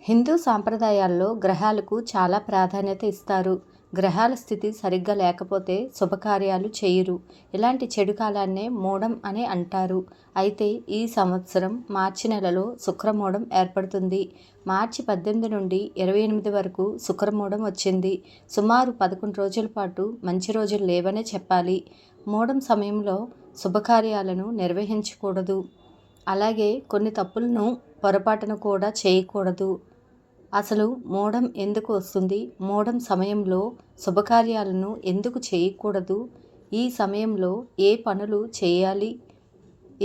హిందూ సాంప్రదాయాల్లో గ్రహాలకు చాలా ప్రాధాన్యత ఇస్తారు. గ్రహాల స్థితి సరిగ్గా లేకపోతే శుభకార్యాలు చేయరు. ఇలాంటి చెడు కాలాన్నే మోడం అని అంటారు. అయితే ఈ సంవత్సరం మార్చి నెలలో శుక్రమోడం ఏర్పడుతుంది. మార్చి 18 నుండి 28 వరకు శుక్రమోడం వచ్చింది. సుమారు 11 రోజుల పాటు మంచి రోజులు లేవనే చెప్పాలి. మోడం సమయంలో శుభకార్యాలను నిర్వహించకూడదు. అలాగే కొన్ని తప్పులను పొరపాటున కూడా చేయకూడదు. అసలు మోడం ఎందుకు వస్తుంది? మోడం సమయంలో శుభకార్యాలను ఎందుకు చేయకూడదు? ఈ సమయంలో ఏ పనులు చేయాలి,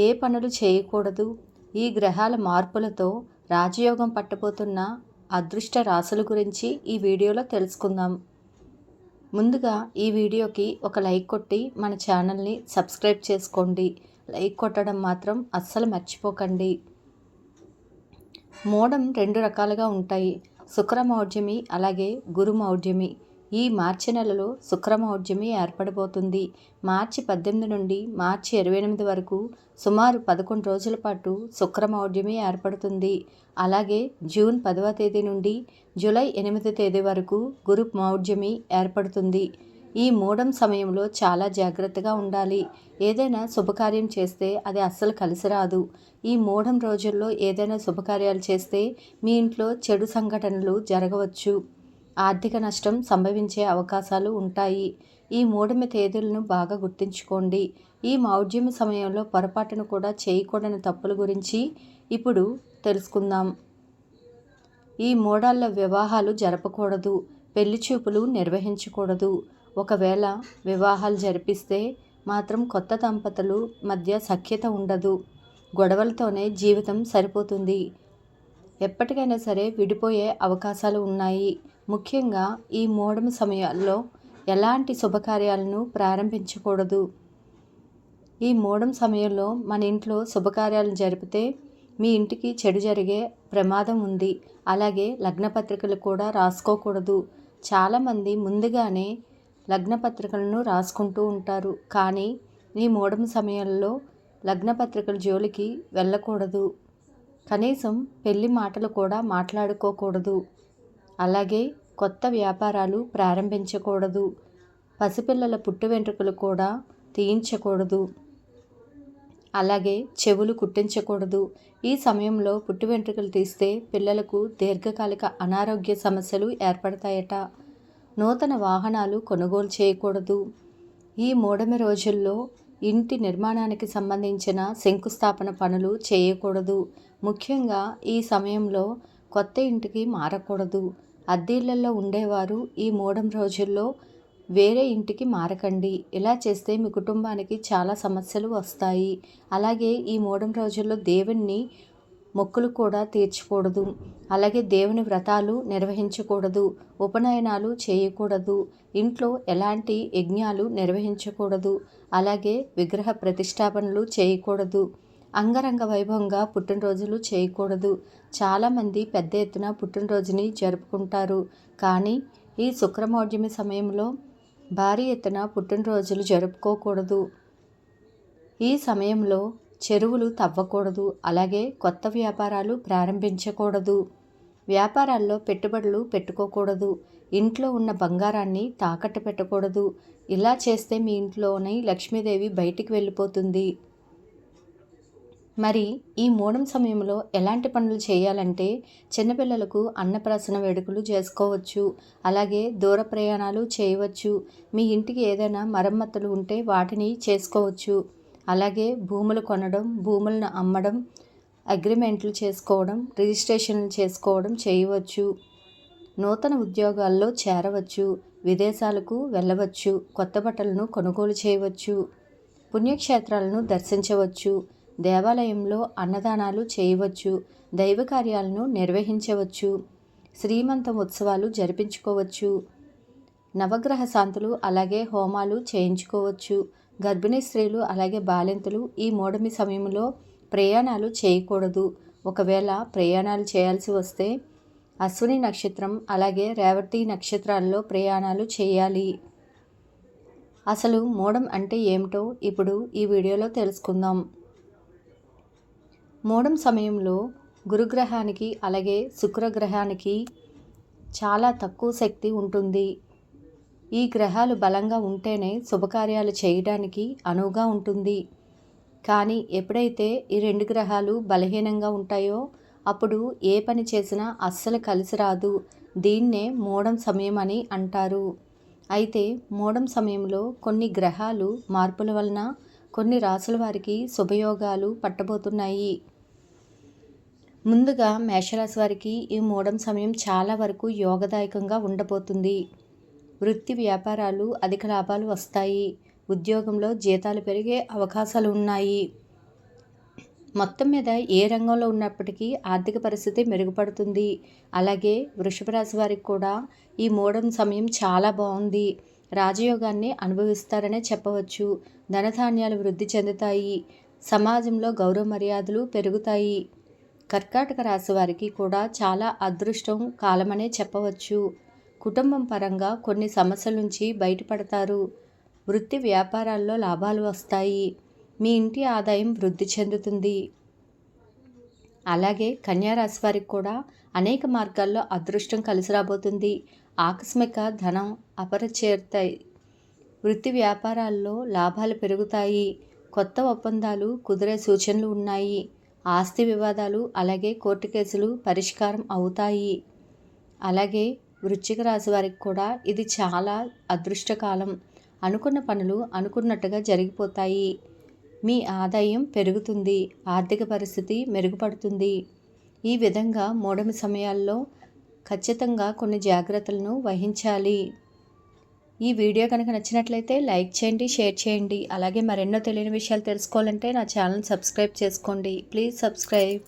ఏ పనులు చేయకూడదు? ఈ గ్రహాల మార్పులతో రాజయోగం పట్టబోతున్న అదృష్ట రాశుల గురించి ఈ వీడియోలో తెలుసుకుందాం. ముందుగా ఈ వీడియోకి ఒక లైక్ కొట్టి మన ఛానల్ని సబ్స్క్రైబ్ చేసుకోండి. లైక్ కొట్టడం మాత్రం అస్సలు మర్చిపోకండి. మోడం 2 రకాలుగా ఉంటాయి. శుక్రమౌఢ్యమి అలాగే గురుమౌఢ్యమి. ఈ మార్చి నెలలో శుక్రమౌఢ్యమి ఏర్పడబోతుంది. మార్చి 18 నుండి మార్చి 28 వరకు సుమారు 11 రోజుల పాటు శుక్రమౌఢ్యమి ఏర్పడుతుంది. అలాగే జూన్ 10వ తేదీ నుండి జూలై 8వ తేదీ వరకు గురు మౌఢ్యమి ఏర్పడుతుంది. ఈ మోడం సమయంలో చాలా జాగ్రత్తగా ఉండాలి. ఏదైనా శుభకార్యం చేస్తే అది అస్సలు కలిసి రాదు. ఈ మోడం రోజుల్లో ఏదైనా శుభకార్యాలు చేస్తే మీ ఇంట్లో చెడు సంఘటనలు జరగవచ్చు. ఆర్థిక నష్టం సంభవించే అవకాశాలు ఉంటాయి. ఈ మోడమి తేదీలను బాగా గుర్తుంచుకోండి. ఈ మౌఢ్యమి సమయంలో పొరపాటును కూడా చేయకూడని తప్పుల గురించి ఇప్పుడు తెలుసుకుందాం. ఈ మోడాల్లో వివాహాలు జరపకూడదు. పెళ్లి చూపులు నిర్వహించకూడదు. ఒకవేళ వివాహాలు జరిపిస్తే మాత్రం కొత్త దంపతులు మధ్య సఖ్యత ఉండదు. గొడవలతోనే జీవితం సరిపోతుంది. ఎప్పటికైనా సరే విడిపోయే అవకాశాలు ఉన్నాయి. ముఖ్యంగా ఈ మోడమి సమయాల్లో ఎలాంటి శుభకార్యాలను ప్రారంభించకూడదు. ఈ మోడం సమయంలో మన ఇంట్లో శుభకార్యాలు జరిపితే మీ ఇంటికి చెడు జరిగే ప్రమాదం ఉంది. అలాగే లగ్నపత్రికలు కూడా రాసుకోకూడదు. చాలామంది ముందుగానే లగ్నపత్రికలను రాసుకుంటూ ఉంటారు. కానీ ఈ మోడం సమయంలో లగ్నపత్రికల జోలికి వెళ్ళకూడదు. కనీసం పెళ్లి మాటలు కూడా మాట్లాడుకోకూడదు. అలాగే కొత్త వ్యాపారాలు ప్రారంభించకూడదు. పసిపిల్లల పుట్టు వెంట్రుకలు కూడా తీయించకూడదు. అలాగే చెవులు కుట్టించకూడదు. ఈ సమయంలో పుట్టు వెంట్రుకలు తీస్తే పిల్లలకు దీర్ఘకాలిక అనారోగ్య సమస్యలు ఏర్పడతాయట. నూతన వాహనాలు కొనుగోలు చేయకూడదు. ఈ మోడమి రోజుల్లో ఇంటి నిర్మాణానికి సంబంధించిన శంకుస్థాపన పనులు చేయకూడదు. ముఖ్యంగా ఈ సమయంలో కొత్త ఇంటికి మారకూడదు. అద్దెళ్లలో ఉండేవారు ఈ మోడం రోజుల్లో వేరే ఇంటికి మారకండి. ఇలా చేస్తే మీ కుటుంబానికి చాలా సమస్యలు వస్తాయి. అలాగే ఈ మోడం రోజుల్లో దేవుణ్ణి మొక్కులు కూడా తీర్చకూడదు. అలాగే దేవుని వ్రతాలు నిర్వహించకూడదు. ఉపనయనాలు చేయకూడదు. ఇంట్లో ఎలాంటి యజ్ఞాలు నిర్వహించకూడదు. అలాగే విగ్రహ ప్రతిష్టాపనలు చేయకూడదు. అంగరంగ వైభవంగా పుట్టినరోజులు చేయకూడదు. చాలామంది పెద్ద ఎత్తున పుట్టినరోజుని జరుపుకుంటారు. కానీ ఈ శుక్రమౌఢ్యమి సమయంలో భారీ ఎత్తున పుట్టినరోజులు జరుపుకోకూడదు. ఈ సమయంలో చెరువులు తవ్వకూడదు. అలాగే కొత్త వ్యాపారాలు ప్రారంభించకూడదు. వ్యాపారాల్లో పెట్టుబడులు పెట్టుకోకూడదు. ఇంట్లో ఉన్న బంగారాన్ని తాకట్టు పెట్టకూడదు. ఇలా చేస్తే మీ ఇంట్లోని లక్ష్మీదేవి బయటికి వెళ్ళిపోతుంది. మరి ఈ మోడం సమయంలో ఎలాంటి పనులు చేయాలంటే చిన్నపిల్లలకు అన్నప్రాసన వేడుకలు చేసుకోవచ్చు. అలాగే దూర ప్రయాణాలు చేయవచ్చు. మీ ఇంటికి ఏదైనా మరమ్మతులు ఉంటే వాటిని చేసుకోవచ్చు. అలాగే భూములు కొనడం, భూములను అమ్మడం, అగ్రిమెంట్లు చేసుకోవడం, రిజిస్ట్రేషన్లు చేసుకోవడం చేయవచ్చు. నూతన ఉద్యోగాల్లో చేరవచ్చు. విదేశాలకు వెళ్ళవచ్చు. కొత్త బట్టలను కొనుగోలు చేయవచ్చు. పుణ్యక్షేత్రాలను దర్శించవచ్చు. దేవాలయంలో అన్నదానాలు చేయవచ్చు. దైవ కార్యాలను నిర్వహించవచ్చు. శ్రీమంతం ఉత్సవాలు జరిపించుకోవచ్చు. నవగ్రహ శాంతులు అలాగే హోమాలు చేయించుకోవచ్చు. గర్భిణీ స్త్రీలు అలాగే బాలింతలు ఈ మోడమి సమయంలో ప్రయాణాలు చేయకూడదు. ఒకవేళ ప్రయాణాలు చేయాల్సి వస్తే అశ్విని నక్షత్రం అలాగే రేవతి నక్షత్రాల్లో ప్రయాణాలు చేయాలి. అసలు మోడం అంటే ఏమిటో ఇప్పుడు ఈ వీడియోలో తెలుసుకుందాం. మోడం సమయంలో గురుగ్రహానికి అలాగే శుక్రగ్రహానికి చాలా తక్కువ శక్తి ఉంటుంది. ఈ గ్రహాలు బలంగా ఉంటేనే శుభకార్యాలు చేయడానికి అనువుగా ఉంటుంది. కానీ ఎప్పుడైతే ఈ 2 గ్రహాలు బలహీనంగా ఉంటాయో అప్పుడు ఏ పని చేసినా అస్సలు కలిసి రాదు. దీన్నే మూఢం సమయం అని అంటారు. అయితే మూఢం సమయంలో కొన్ని గ్రహాలు మార్పుల వలన కొన్ని రాసుల వారికి శుభయోగాలు పట్టబోతున్నాయి. ముందుగా మేషరాశి వారికి ఈ మూఢం సమయం చాలా వరకు యోగదాయకంగా ఉండబోతుంది. వృత్తి వ్యాపారాలు అధిక లాభాలు వస్తాయి. ఉద్యోగంలో జీతాలు పెరిగే అవకాశాలు ఉన్నాయి. మొత్తం మీద ఏ రంగంలో ఉన్నప్పటికీ ఆర్థిక పరిస్థితి మెరుగుపడుతుంది. అలాగే వృషభ రాశి వారికి కూడా ఈ మూఢం సమయం చాలా బాగుంది. రాజయోగాన్ని అనుభవిస్తారనే చెప్పవచ్చు. ధనధాన్యాలు వృద్ధి చెందుతాయి. సమాజంలో గౌరవ మర్యాదలు పెరుగుతాయి. కర్కాటక రాశి వారికి కూడా చాలా అదృష్టం కాలమనే చెప్పవచ్చు. కుటుంబం పరంగా కొన్ని సమస్యల నుంచి బయటపడతారు. వృత్తి వ్యాపారాల్లో లాభాలు వస్తాయి. మీ ఇంటి ఆదాయం వృద్ధి చెందుతుంది. అలాగే కన్యారాశి వారికి కూడా అనేక మార్గాల్లో అదృష్టం కలిసి రాబోతుంది. ఆకస్మిక ధనం అపరిచేరుతాయి. వృత్తి వ్యాపారాల్లో లాభాలు పెరుగుతాయి. కొత్త ఒప్పందాలు కుదిరే సూచనలు ఉన్నాయి. ఆస్తి వివాదాలు అలాగే కోర్టు కేసులు పరిష్కారం అవుతాయి. అలాగే వృశ్చిక రాశి వారికి కూడా ఇది చాలా అదృష్టకాలం. అనుకున్న పనులు అనుకున్నట్టుగా జరిగిపోతాయి. మీ ఆదాయం పెరుగుతుంది. ఆర్థిక పరిస్థితి మెరుగుపడుతుంది. ఈ విధంగా మూఢమి సమయాల్లో ఖచ్చితంగా కొన్ని జాగ్రత్తలను వహించాలి. ఈ వీడియో కనుక నచ్చినట్లయితే లైక్ చేయండి, షేర్ చేయండి. అలాగే మరెన్నో తెలియని విషయాలు తెలుసుకోవాలంటే నా ఛానల్ సబ్స్క్రైబ్ చేసుకోండి. Please subscribe.